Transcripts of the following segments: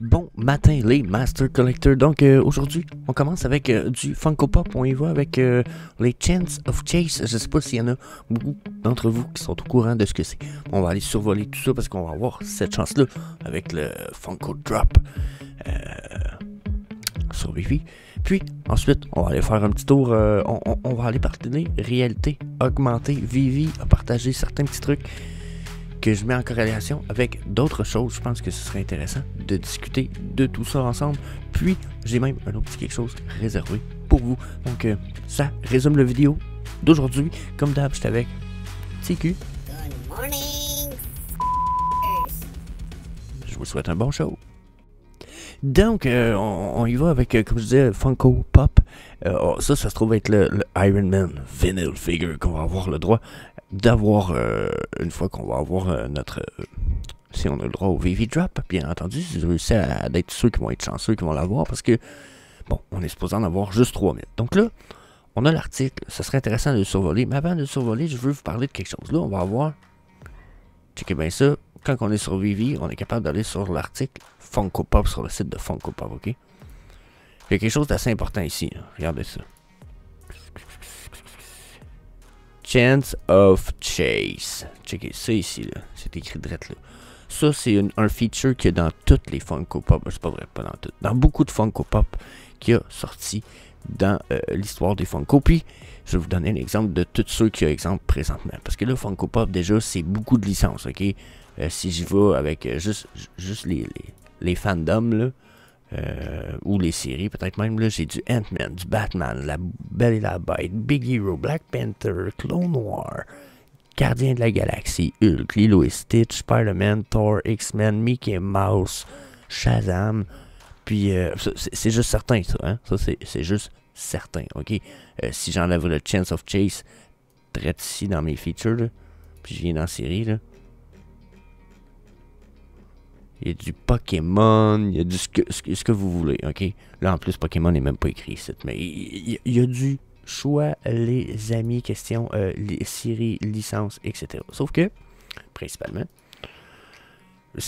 Bon matin les Master Collectors. Donc aujourd'hui, on commence avec du Funko Pop. On y va avec les Chance of Chase. Je sais pas s'il y en a beaucoup d'entre vous qui sont au courant de ce que c'est. On va aller survoler tout ça parce qu'on va avoir cette chance-là avec le Funko Drop sur Vivi. Puis ensuite, on va aller faire un petit tour. On va aller parler réalité augmentée. Vivi a partagé certains petits trucs que je mets en corrélation avec d'autres choses. Je pense que ce serait intéressant de discuter de tout ça ensemble. Puis, j'ai même un autre petit quelque chose réservé pour vous. Donc, ça résume la vidéo d'aujourd'hui. Comme d'hab, j'étais avec TQ. Good morning. Je vous souhaite un bon show. Donc, on y va avec, comme je disais, Funko Pop. Ça se trouve être le Iron Man vinyl figure qu'on va avoir le droit d'avoir une fois qu'on va avoir notre... si on a le droit au VV Drop, bien entendu, si je réussis à d'être ceux qui vont être chanceux qui vont l'avoir, parce que, bon, on est supposé en avoir juste 3000. Donc là, on a l'article, ce serait intéressant de le survoler, mais avant de le survoler, je veux vous parler de quelque chose. Là, on va avoir, checkez bien ça, quand on est sur VV, on est capable d'aller sur l'article Funko Pop, sur le site de Funko Pop, ok? Il y a quelque chose d'assez important ici, là. Regardez ça. Chance of Chase. Checkez ça ici, là. C'est écrit direct là. Ça, c'est un feature qu'il y a dans toutes les Funko Pop. C'est pas vrai, pas dans toutes. Dans beaucoup de Funko Pop qui a sorti dans l'histoire des Funko. Puis, je vais vous donner l'exemple de tous ceux qui ont exemple présentement. Parce que là, Funko Pop, déjà, c'est beaucoup de licences, ok? Si j'y vais avec juste les fandoms, là, ou les séries, peut-être même, là, j'ai du Ant-Man, du Batman, la Belle et la Bête, Big Hero, Black Panther, Clone Noir, Gardien de la Galaxie, Hulk, Lilo et Stitch, Spider-Man, Thor, X-Men, Mickey Mouse, Shazam, puis c'est juste certain, ça, hein? Ça, c'est juste certain, ok? Si j'enlève le Chance of Chase, direct ici dans mes features, là, puis je viens dans la série, là, il y a du Pokémon, il y a du ce que vous voulez, ok? Là, en plus, Pokémon n'est même pas écrit ici, mais il y a du choix, les amis, question, les séries, licences, etc. Sauf que, principalement,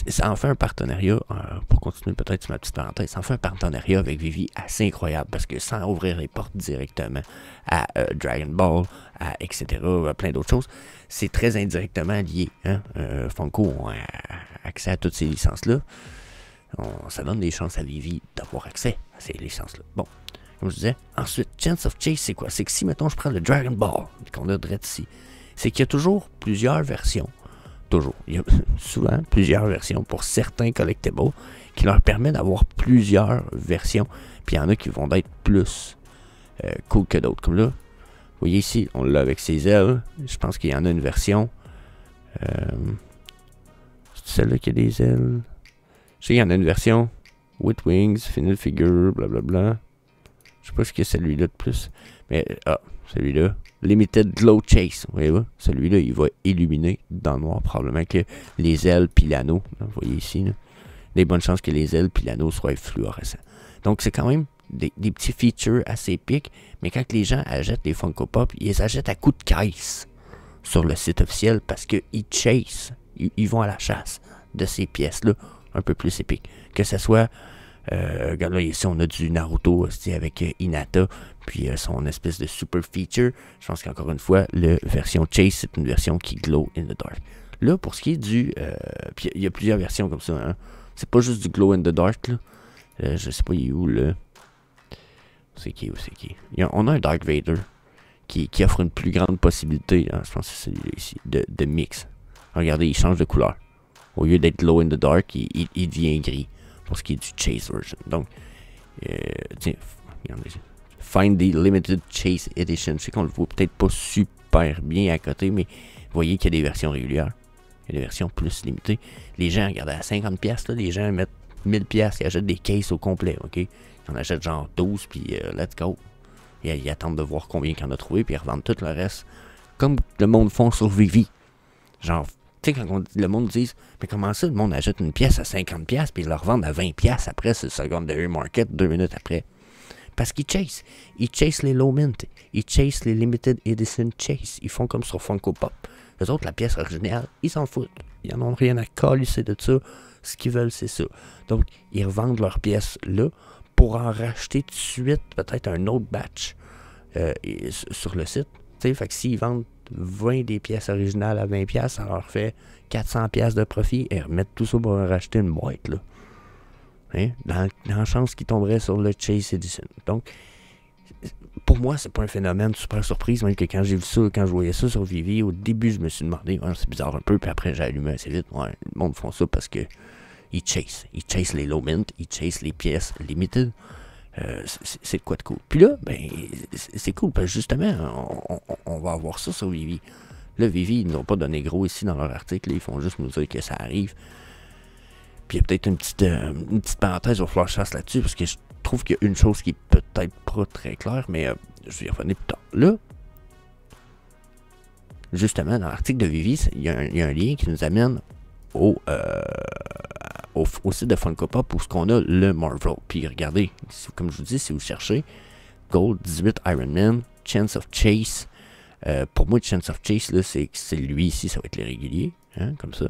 ça en fait un partenariat, pour continuer peut-être sur ma petite parenthèse, ça en fait un partenariat avec Vivi assez incroyable, parce que sans ouvrir les portes directement à Dragon Ball, etc., à plein d'autres choses, c'est très indirectement lié. Hein? Funko a accès à toutes ces licences-là. Ça donne des chances à Vivi d'avoir accès à ces licences-là. Bon, comme je disais, ensuite, Chance of Chase, c'est quoi? C'est que si, mettons, je prends le Dragon Ball, qu'on a direct ici, c'est qu'il y a toujours plusieurs versions. Toujours. Il y a souvent plusieurs versions pour certains collectibles qui leur permettent d'avoir plusieurs versions. Puis il y en a qui vont être plus cool que d'autres. Comme là, vous voyez ici, on l'a avec ses ailes. Je pense qu'il y en a une version. C'est celle-là qui a des ailes. Je sais qu'il y en a une version with wings, final figure, blablabla. Je sais pas ce qu'il y a celui-là de plus. Mais, celui-là. Limited Glow Chase. Vous voyez, celui-là, il va illuminer dans le noir. Probablement que les ailes puis l'anneau. Vous voyez ici, là. Des bonnes chances que les ailes puis l'anneau soient fluorescents. Donc, c'est quand même des petits features assez épiques. Mais quand les gens achètent les Funko Pop, ils les achètent à coup de caisse sur le site officiel parce qu'ils chase. Ils vont à la chasse de ces pièces-là un peu plus épiques. Que ce soit... regarde là, ici on a du Naruto avec Hinata, puis son espèce de super feature. Je pense qu'encore une fois, la version Chase, c'est une version qui glow in the dark. Là, pour ce qui est du... puis il y a plusieurs versions comme ça, hein. C'est pas juste du glow in the dark, là. Je sais pas, il est où, là. C'est qui? On a un Dark Vader qui offre une plus grande possibilité, hein, je pense que c'est celui-là ici, de mix. Regardez, il change de couleur. Au lieu d'être glow in the dark, il devient gris. Pour ce qui est du Chase version. Donc, tiens, regardez. Find the Limited Chase Edition. Je sais qu'on le voit peut-être pas super bien à côté, mais vous voyez qu'il y a des versions régulières. Il y a des versions plus limitées. Les gens, regardez, à 50$, là, les gens mettent 1000$, ils achètent des cases au complet, ok? Ils en achètent genre 12, puis let's go. Et ils attendent de voir combien qu'il en a trouvé, puis ils revendent tout le reste. Comme le monde font sur Vivi. Genre, tu sais, quand le monde dit, mais comment ça, le monde achète une pièce à 50$ puis ils la revendent à 20$ après ce secondary market 2 minutes après? Parce qu'ils chase. Ils chase les low mint. Ils chase les limited edition chase. Ils font comme sur Funko Pop. Eux autres, la pièce originale, ils s'en foutent. Ils en ont rien à calisser de ça. Ce qu'ils veulent, c'est ça. Donc, ils revendent leurs pièces là pour en racheter tout de suite peut-être un autre batch sur le site. T'sais, fait que s'ils vendent 20 des pièces originales à 20$, ça leur fait 400$ de profit et remettre tout ça pour en racheter une boîte, là. Hein? Dans la chance qu'ils tomberaient sur le Chase Edition. Donc, pour moi, c'est pas un phénomène super surprise, même que quand j'ai vu ça, quand je voyais ça sur Vivi, au début, je me suis demandé, ouais, c'est bizarre un peu, puis après, j'ai allumé assez vite. Ouais, le monde font ça parce que ils chase les low mint, ils chase les pièces limited. C'est de quoi de cool. Puis là, ben, c'est cool, parce que justement, on va avoir ça sur Vivi. Là, Vivi, ils n'ont pas donné gros ici dans leur article, là, ils font juste nous dire que ça arrive. Puis il y a peut-être une petite parenthèse au flash chasse là-dessus, parce que je trouve qu'il y a une chose qui est peut-être pas très claire, mais je vais y revenir plus tard. Là, justement, dans l'article de Vivi, il y a un lien qui nous amène au site de Funko Pop où ce qu'on a le Marvel. Puis regardez, comme je vous dis, si vous cherchez Gold 18 Iron Man, Chance of Chase. Pour moi, Chance of Chase, là, c'est lui ici, ça va être les réguliers, hein, comme ça.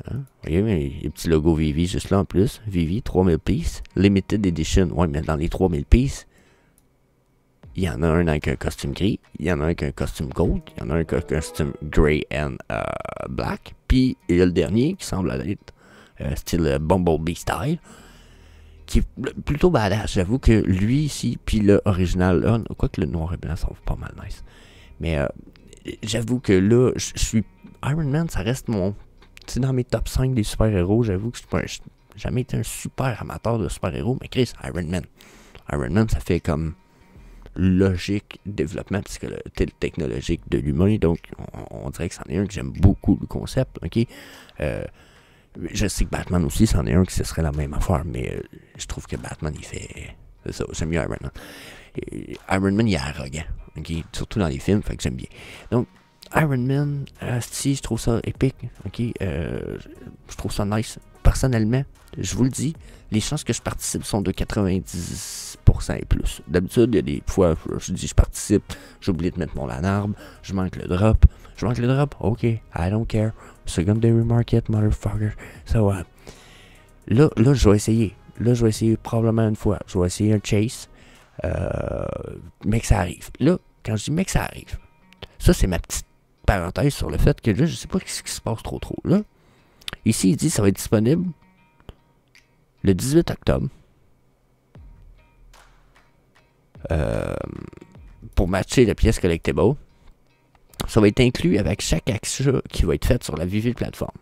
Hein? Vous voyez, mais il y a un petit logo Vivi juste là en plus. Vivi, 3000 pieces. Limited Edition. Ouais, mais dans les 3000 pieces, il y en a un avec un costume gris, il y en a un avec un costume gold, il y en a un avec un costume grey and black, puis il y a le dernier qui semble être style Bumblebee style, qui est plutôt badass. J'avoue que lui ici, puis le original, quoique le noir et blanc sont pas mal nice. Mais j'avoue que là, je suis Iron Man, ça reste mon... Tu sais, dans mes top 5 des super-héros, j'avoue que je n'ai jamais été un super amateur de super-héros, mais Chris, Iron Man. Iron Man, ça fait comme logique développement technologique de l'humain, donc on dirait que c'en est un que j'aime beaucoup le concept, ok? Je sais que Batman aussi, c'en est un que ce serait la même affaire, mais je trouve que Batman, il fait... C'est ça, j'aime mieux Iron Man. Iron Man, il est arrogant, ok? Surtout dans les films, fait que j'aime bien. Donc, Iron Man, si je trouve ça épique, ok, je trouve ça nice. Personnellement, je vous le dis, les chances que je participe sont de 90% et plus. D'habitude, il y a des fois, je dis je participe, j'oublie de mettre mon lanarbe, je manque le drop. Ok, I don't care. Secondary market, motherfucker. So, là, je vais essayer. Là, je vais essayer probablement une fois. Je vais essayer un chase, mais que ça arrive. Là, quand je dis mais que ça arrive, ça, c'est ma petite parenthèse sur le fait que là, je sais pas ce qui se passe trop. Là, ici, il dit que ça va être disponible le 18 octobre pour matcher la pièce collectible. Ça va être inclus avec chaque achat qui va être fait sur la Vivi plateforme.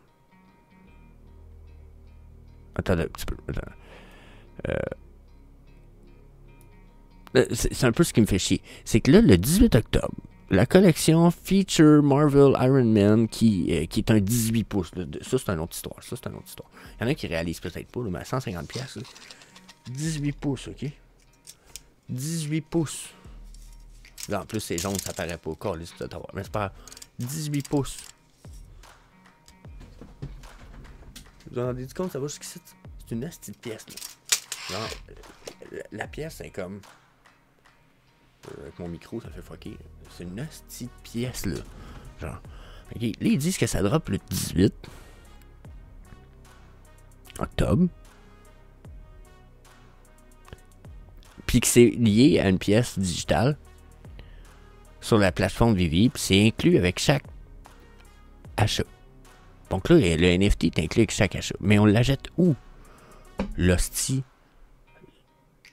Attendez un petit peu. C'est un peu ce qui me fait chier. C'est que là, le 18 octobre, la collection Feature Marvel Iron Man qui est un 18 pouces. Là. Ça, c'est une autre histoire. Il y en a qui réalisent peut-être pas, là, mais à 150$. Là. 18 pouces, ok? 18 pouces. Là, en plus, c'est jaune, ça paraît pas au corps, mais c'est pas 18 pouces. Vous en rendez compte, ça va jusqu'ici? C'est une petite pièce, là. Genre, la pièce est comme... avec mon micro, ça fait fucker. C'est une petite pièce, là. Genre, ok. Là, ils disent que ça drop le 18 octobre. Puis que c'est lié à une pièce digitale sur la plateforme Vivi, puis c'est inclus avec chaque achat. Donc là, le NFT est inclus avec chaque achat. Mais on l'achète où? L'hostie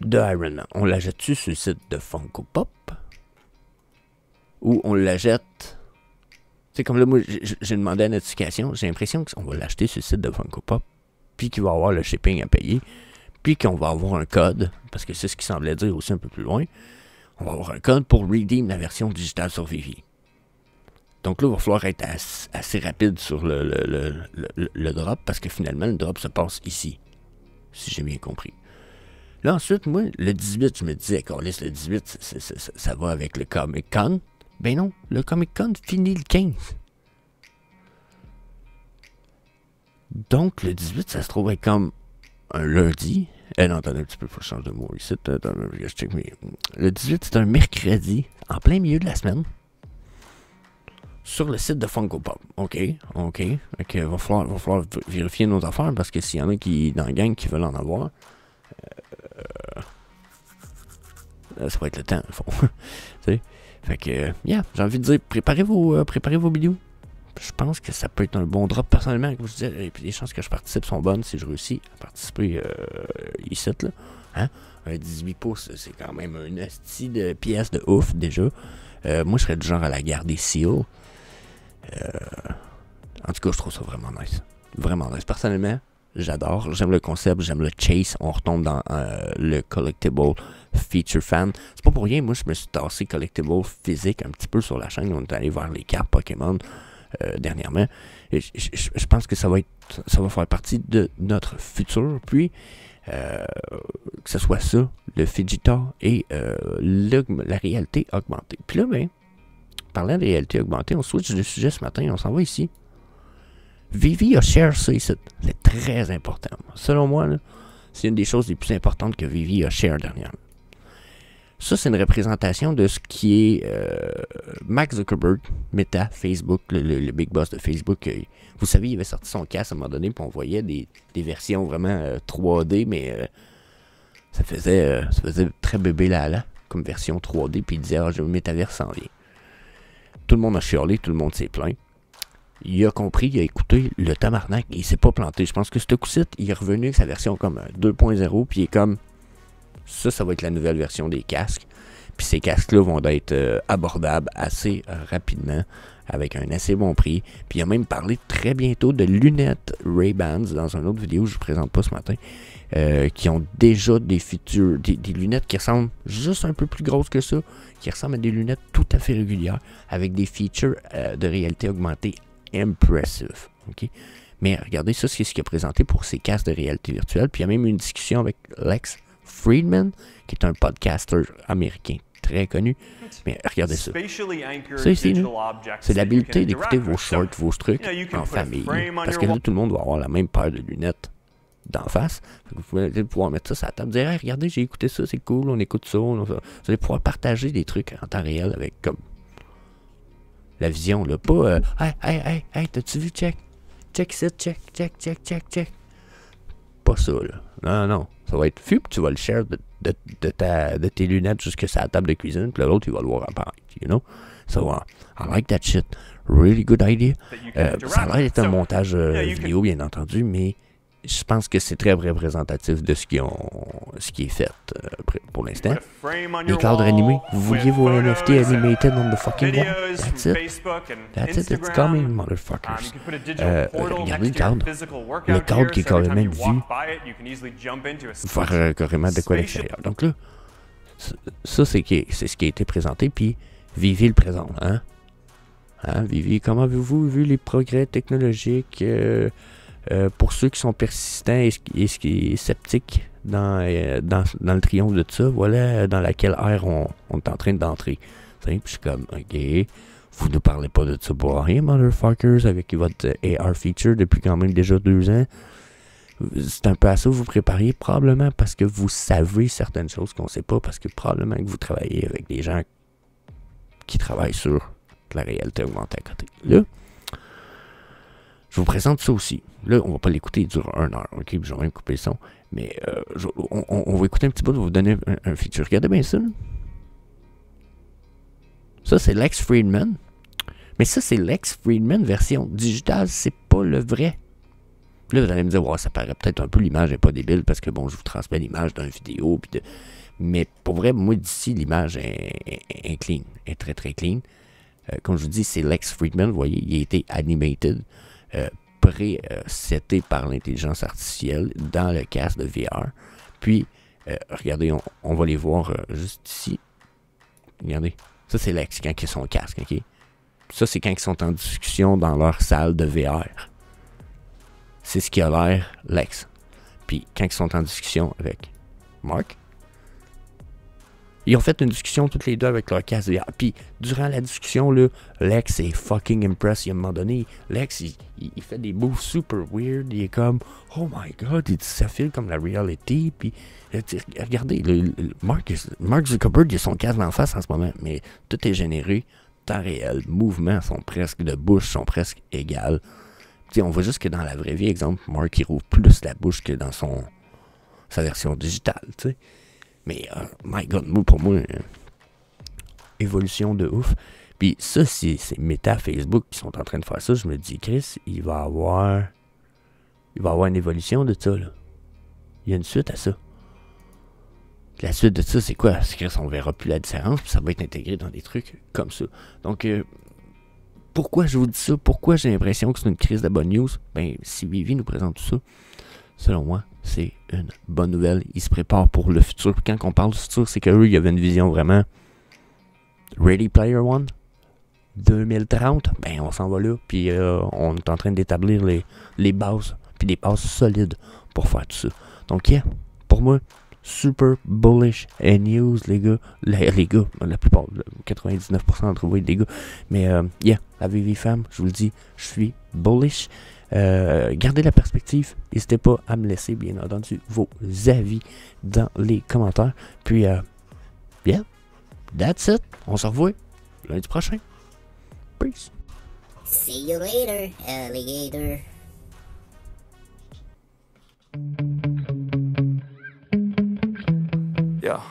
de Iron Man. On l'achète-tu sur le site de Funko Pop? Ou on l'achète... C'est comme là, moi, j'ai demandé à notification, j'ai l'impression qu'on va l'acheter sur le site de Funko Pop, puis qu'il va avoir le shipping à payer, puis qu'on va avoir un code, parce que c'est ce qui semblait dire aussi un peu plus loin, on va avoir un code pour redeem la version digitale sur Vivi. Donc là, il va falloir être assez rapide sur le drop, parce que finalement, le drop se passe ici, si j'ai bien compris. Là, ensuite, moi, le 18, je me disais, Carlis, le 18, ça va avec le Comic-Con. Ben non, le Comic-Con finit le 15. Donc, le 18, ça se trouve être comme un lundi. Non, attendez un petit peu, il faut que je change de mot ici. Je check le 18, c'est un mercredi, en plein milieu de la semaine. sur le site de Funko Pop. OK. Va falloir vérifier nos affaires parce que s'il y en a qui dans la gang qui veulent en avoir, ça va être le temps, au fond. Fait que, yeah, j'ai envie de dire, préparez vos vidéos. Je pense que ça peut être un bon drop personnellement. Comme je disais, et puis les chances que je participe sont bonnes si je réussis à participer ici, là. Hein? Un 18 pouces, c'est quand même une hostie de pièce de ouf déjà. Moi, je serais du genre à la garder seal. En tout cas, je trouve ça vraiment nice. Vraiment nice. Personnellement, j'adore. J'aime le concept, j'aime le chase. On retombe dans le collectible feature fan. C'est pas pour rien, moi, je me suis tassé collectible physique un petit peu sur la chaîne. On est allé voir les cartes Pokémon dernièrement. Et je pense que ça va faire partie de notre futur. Puis, que ce soit ça, le Fidgetal et la réalité augmentée. Puis là, ben, parlant de réalité augmentée, on switch de sujet ce matin, on s'en va ici. Vivi a share ça ici. C'est très important. Selon moi, c'est une des choses les plus importantes que Vivi a share dernièrement. Ça, c'est une représentation de ce qui est Mark Zuckerberg, Meta, Facebook, le big boss de Facebook. Vous savez, il avait sorti son casque à un moment donné, puis on voyait des versions vraiment 3D, mais ça faisait très bébé là, comme version 3D, puis il disait, ah, j'ai un métaverse s'en vient. Tout le monde a chialé, tout le monde s'est plaint. Il a compris, il a écouté le tabarnak, et il s'est pas planté. Je pense que ce coup-ci, il est revenu avec sa version comme 2.0, puis il est comme... Ça va être la nouvelle version des casques. Puis ces casques-là vont être abordables assez rapidement, avec un assez bon prix. Puis il a même parlé très bientôt de lunettes Ray-Bans dans une autre vidéo que je ne vous présente pas ce matin, qui ont déjà des features, des lunettes qui ressemblent juste un peu plus grosses que ça, qui ressemblent à des lunettes tout à fait régulières, avec des features de réalité augmentée impressive. Okay? Mais regardez, ça, c'est ce qu'il a présenté pour ces casques de réalité virtuelle. Puis il y a même eu une discussion avec Lex Friedman, qui est un podcaster américain très connu. Mais regardez ça. Ça ici, c'est l'habilité d'écouter vos shorts, vos trucs en famille. Parce que là, tout le monde va avoir la même paire de lunettes d'en face. Vous allez pouvoir mettre ça sur la table, dire hey, regardez, j'ai écouté ça, c'est cool, on écoute ça. Vous allez pouvoir partager des trucs en temps réel avec comme la vision, là. Pas hey, t'as-tu vu, check ça, check. Pas ça, là. Non. Ça va être fou, tu vas le share de tes lunettes jusqu'à la table de cuisine, puis l'autre, il va le voir apparaître, you know? So, I like that shit. Really good idea. Ça a l'air d'être un montage vidéo, bien entendu, mais je pense que c'est très représentatif de ce qui est fait pour l'instant. Les cadres animés. Vous vouliez vos NFT animated on the fucking wall? That's it. It's coming, motherfuckers. Regardez le cadre. Le cadre qui est carrément vu. Faire carrément de quoi à l'extérieur. Donc là, ça c'est ce qui a été présenté, puis vivez le présent. Hein? Vivi, comment avez-vous vu les progrès technologiques pour ceux qui sont persistants et sceptiques dans le triomphe de ça, voilà dans laquelle ère on est en train d'entrer. Puis je suis comme, ok, vous ne parlez pas de ça pour rien, motherfuckers, avec votre AR feature depuis quand même déjà 2 ans. C'est un peu à ça que vous prépariez, probablement parce que vous savez certaines choses qu'on ne sait pas, parce que probablement que vous travaillez avec des gens qui travaillent sur la réalité augmentée à côté. Là, je vous présente ça aussi. Là, on va pas l'écouter, il dure 1 heure. Ok, je vais même couper le son. Mais on va écouter un petit peu, je vais vous donner un feature. Regardez bien ça. Là. Ça, c'est Lex Friedman. Mais ça, c'est Lex Friedman version digitale. C'est pas le vrai. Là, vous allez me dire, ouais, ça paraît peut-être un peu, l'image n'est pas débile parce que, bon, je vous transmets l'image d'une vidéo. Mais pour vrai, moi, d'ici, l'image est clean. Est très, très clean. Comme je vous dis, c'est Lex Friedman. Vous voyez, il a été animated. Pré-seté par l'intelligence artificielle dans le casque de VR. Puis, regardez, on va les voir juste ici. Regardez. Ça, c'est Lex quand ils sont au casque. Okay? Ça, c'est quand ils sont en discussion dans leur salle de VR. C'est ce qui a l'air Lex. Puis, quand ils sont en discussion avec Mark, ils ont fait une discussion toutes les deux avec leur casque VR. Puis, durant la discussion, là, Lex est fucking impressed. À un moment donné, Lex, il fait des moves super weird. Il est comme, oh my god, ça file comme la reality. Puis, regardez, Mark Zuckerberg, il a son casque en face en ce moment. Mais tout est généré temps réel, mouvements sont presque de bouche, sont presque égales. T'sais, on voit juste que dans la vraie vie, exemple, Mark il rouvre plus la bouche que dans sa version digitale, tu sais. Mais, my God, pour moi, évolution de ouf. Puis ça, c'est Meta, Facebook qui sont en train de faire ça. Je me dis, Chris, il va avoir une évolution de ça, là. Il y a une suite à ça. La suite de ça, c'est quoi? C'est Chris, on verra plus la différence, puis ça va être intégré dans des trucs comme ça. Donc, pourquoi je vous dis ça? Pourquoi j'ai l'impression que c'est une crise de bonne news? Ben, si Vivi nous présente tout ça, selon moi, c'est une bonne nouvelle. Ils se préparent pour le futur. Puis quand on parle du futur, c'est qu'eux, il y avait une vision vraiment Ready Player One 2030. Ben, on s'en va là. Puis on est en train d'établir les bases. Puis des bases solides pour faire tout ça. Donc, yeah, pour moi, super bullish news, les gars. Les gars, la plupart, 99% d'entre vous êtes des gars. Mais, yeah, la Vivi femme, je vous le dis, je suis bullish. Gardez la perspective. N'hésitez pas à me laisser, bien entendu, vos avis dans les commentaires. Puis, yeah, that's it. On se revoit lundi prochain. Peace. See you later, alligator. Yeah.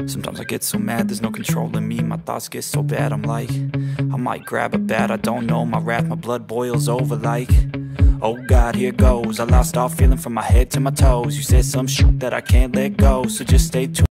Sometimes I get so mad, there's no controlling me. My thoughts get so bad, I'm like, I might grab a bat, I don't know. My wrath, my blood boils over like, oh God, here goes. I lost all feeling from my head to my toes. You said some shit that I can't let go, so just stay tuned.